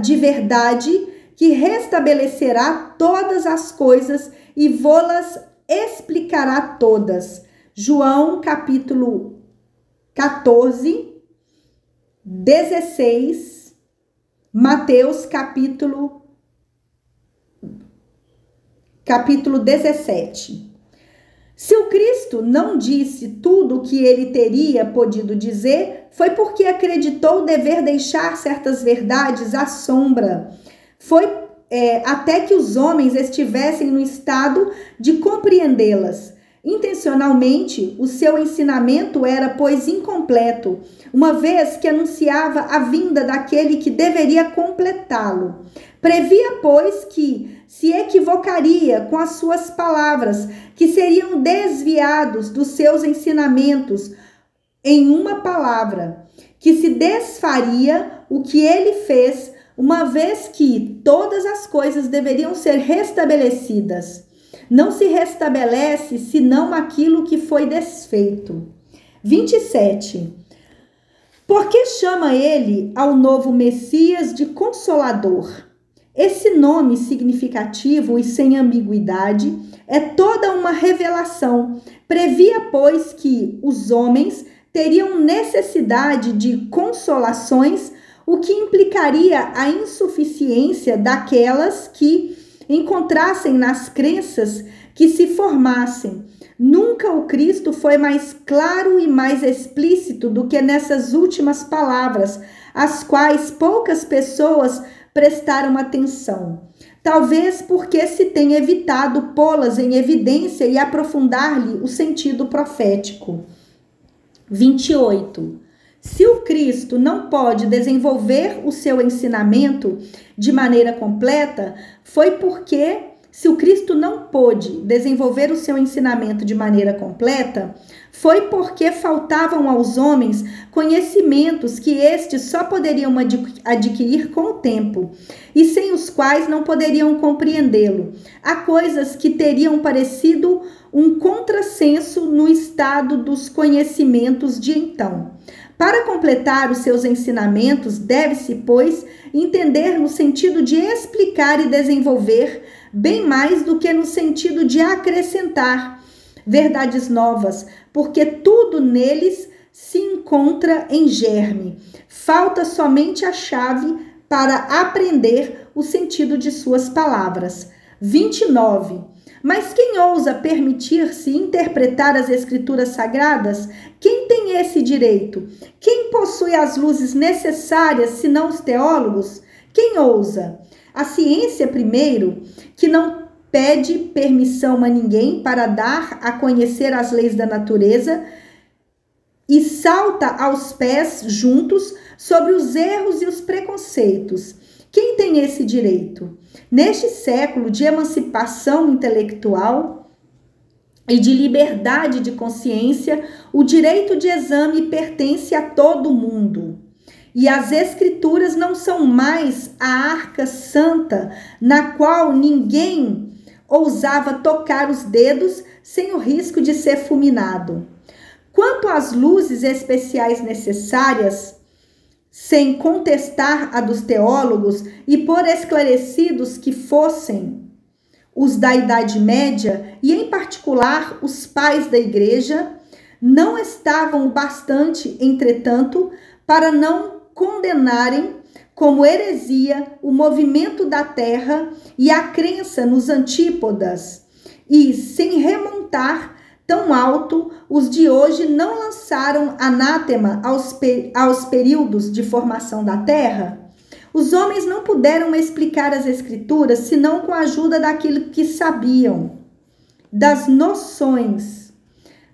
Speaker 1: de verdade, que restabelecerá todas as coisas e vô-las explicará todas. João capítulo 14, 16, Mateus capítulo 17. Se o Cristo não disse tudo o que ele teria podido dizer, foi porque acreditou dever deixar certas verdades à sombra. Foi até que os homens estivessem no estado de compreendê-las. Intencionalmente, o seu ensinamento era, pois, incompleto, uma vez que anunciava a vinda daquele que deveria completá-lo. Previa, pois, que se equivocaria com as suas palavras, que seriam desviados dos seus ensinamentos em uma palavra, que se desfaria o que ele fez, uma vez que todas as coisas deveriam ser restabelecidas. Não se restabelece senão aquilo que foi desfeito. 27. Por que chama ele ao novo Messias de Consolador? Esse nome significativo e sem ambiguidade é toda uma revelação. Previa, pois, que os homens teriam necessidade de consolações, o que implicaria a insuficiência daquelas que encontrassem nas crenças que se formassem. Nunca o Cristo foi mais claro e mais explícito do que nessas últimas palavras, às quais poucas pessoas prestaram atenção. Talvez porque se tenha evitado pô-las em evidência e aprofundar-lhe o sentido profético. 28. Se o Cristo não pode desenvolver o seu ensinamento de maneira completa, foi porque, se o Cristo não pôde desenvolver o seu ensinamento de maneira completa, foi porque faltavam aos homens conhecimentos que estes só poderiam adquirir com o tempo, e sem os quais não poderiam compreendê-lo. Há coisas que teriam parecido um contrassenso no estado dos conhecimentos de então. Para completar os seus ensinamentos, deve-se, pois, entender no sentido de explicar e desenvolver, bem mais do que no sentido de acrescentar verdades novas, porque tudo neles se encontra em germe. Falta somente a chave para aprender o sentido de suas palavras. 29. Mas quem ousa permitir-se interpretar as escrituras sagradas? Quem tem esse direito? Quem possui as luzes necessárias, senão os teólogos? Quem ousa? A ciência, primeiro, que não pede permissão a ninguém para dar a conhecer as leis da natureza e salta aos pés juntos sobre os erros e os preconceitos. Quem tem esse direito? Neste século de emancipação intelectual e de liberdade de consciência, o direito de exame pertence a todo mundo. E as escrituras não são mais a arca santa na qual ninguém ousava tocar os dedos sem o risco de ser fulminado. Quanto às luzes especiais necessárias, sem contestar a dos teólogos e por esclarecidos que fossem os da Idade Média, e em particular os pais da Igreja, não estavam o bastante, entretanto, para não condenarem como heresia o movimento da terra e a crença nos antípodas, e sem remontar tão alto, os de hoje não lançaram anátema aos períodos de formação da terra? Os homens não puderam explicar as escrituras senão com a ajuda daquilo que sabiam, das noções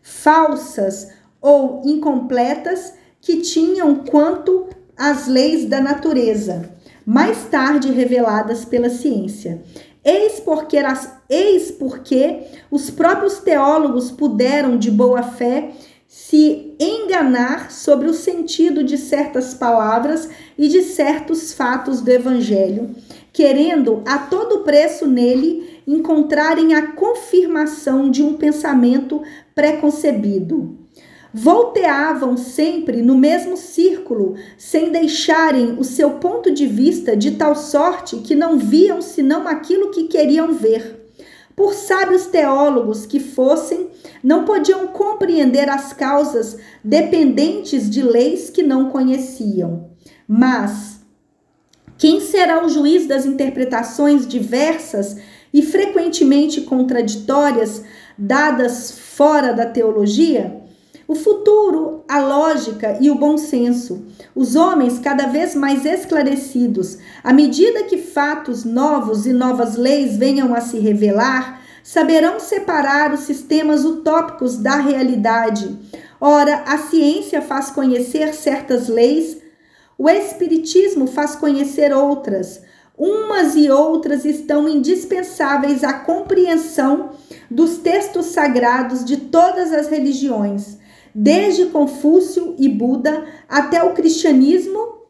Speaker 1: falsas ou incompletas que tinham quanto às leis da natureza, mais tarde reveladas pela ciência. Eis porque os próprios teólogos puderam, de boa fé, se enganar sobre o sentido de certas palavras e de certos fatos do Evangelho, querendo a todo preço nele encontrarem a confirmação de um pensamento preconcebido. Volteavam sempre no mesmo círculo, sem deixarem o seu ponto de vista, de tal sorte que não viam senão aquilo que queriam ver. Por sábios teólogos que fossem, não podiam compreender as causas dependentes de leis que não conheciam. Mas quem será o juiz das interpretações diversas e frequentemente contraditórias dadas fora da teologia? O futuro, a lógica e o bom senso. Os homens cada vez mais esclarecidos, à medida que fatos novos e novas leis venham a se revelar, saberão separar os sistemas utópicos da realidade. Ora, a ciência faz conhecer certas leis, o espiritismo faz conhecer outras. Umas e outras estão indispensáveis à compreensão dos textos sagrados de todas as religiões, desde Confúcio e Buda até o cristianismo.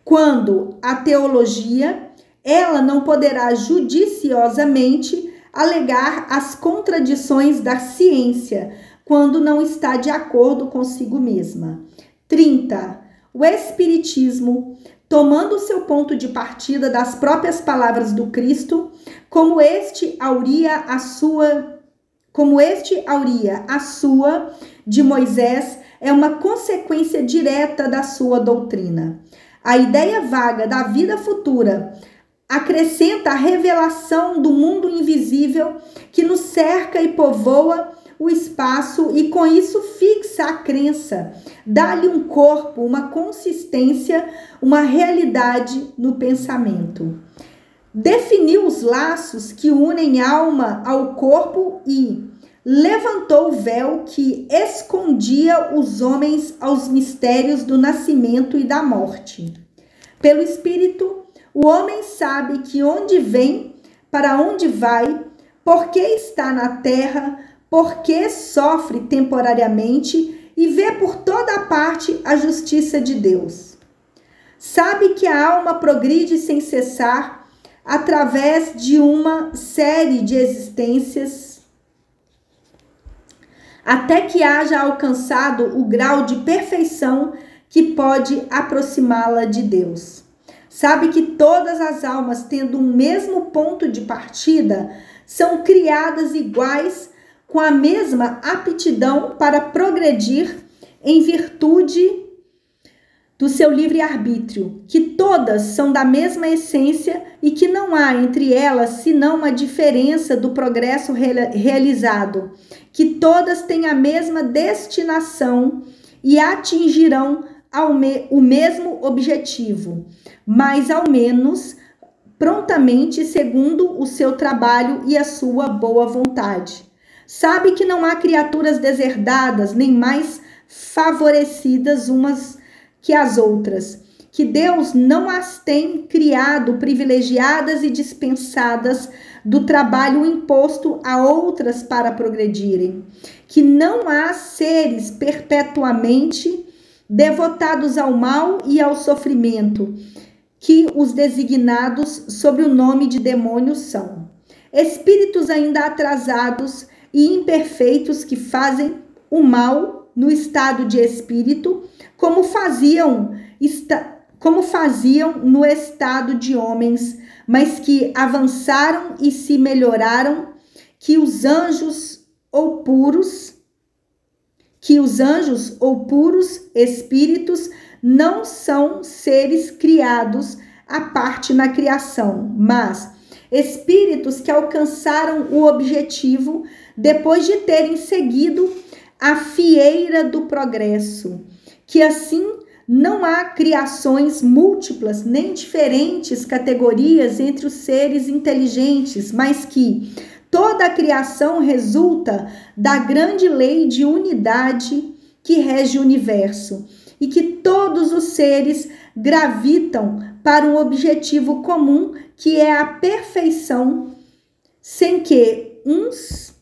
Speaker 1: Quando a teologia, ela não poderá judiciosamente alegar as contradições da ciência, quando não está de acordo consigo mesma. 30. O espiritismo, tomando seu ponto de partida das próprias palavras do Cristo, como este auria a sua de Moisés, é uma consequência direta da sua doutrina. A ideia vaga da vida futura acrescenta a revelação do mundo invisível que nos cerca e povoa o espaço e com isso fixa a crença, dá-lhe um corpo, uma consistência, uma realidade no pensamento. Definiu os laços que unem alma ao corpo e levantou o véu que escondia os homens aos mistérios do nascimento e da morte. Pelo Espírito, o homem sabe que onde vem, para onde vai, por que está na terra, por que sofre temporariamente e vê por toda parte a justiça de Deus. Sabe que a alma progride sem cessar através de uma série de existências até que haja alcançado o grau de perfeição que pode aproximá-la de Deus. Sabe que todas as almas, tendo um mesmo ponto de partida, são criadas iguais, com a mesma aptidão para progredir em virtude do seu livre-arbítrio, que todas são da mesma essência e que não há entre elas senão uma diferença do progresso realizado, que todas têm a mesma destinação e atingirão o mesmo objetivo, mas ao menos prontamente segundo o seu trabalho e a sua boa vontade. Sabe que não há criaturas deserdadas, nem mais favorecidas umas que as outras, que Deus não as tem criado privilegiadas e dispensadas do trabalho imposto a outras para progredirem, que não há seres perpetuamente devotados ao mal e ao sofrimento, que os designados sob o nome de demônios são. Espíritos ainda atrasados e imperfeitos que fazem o mal no estado de espírito, como faziam no estado de homens, mas que avançaram e se melhoraram, que os anjos ou puros espíritos não são seres criados à parte na criação, mas espíritos que alcançaram o objetivo depois de terem seguido a fieira do progresso, que assim não há criações múltiplas nem diferentes categorias entre os seres inteligentes, mas que toda a criação resulta da grande lei de unidade que rege o universo e que todos os seres gravitam para um objetivo comum, que é a perfeição, sem que uns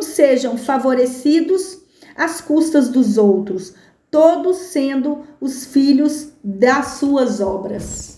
Speaker 1: sejam favorecidos às custas dos outros, todos sendo os filhos das suas obras.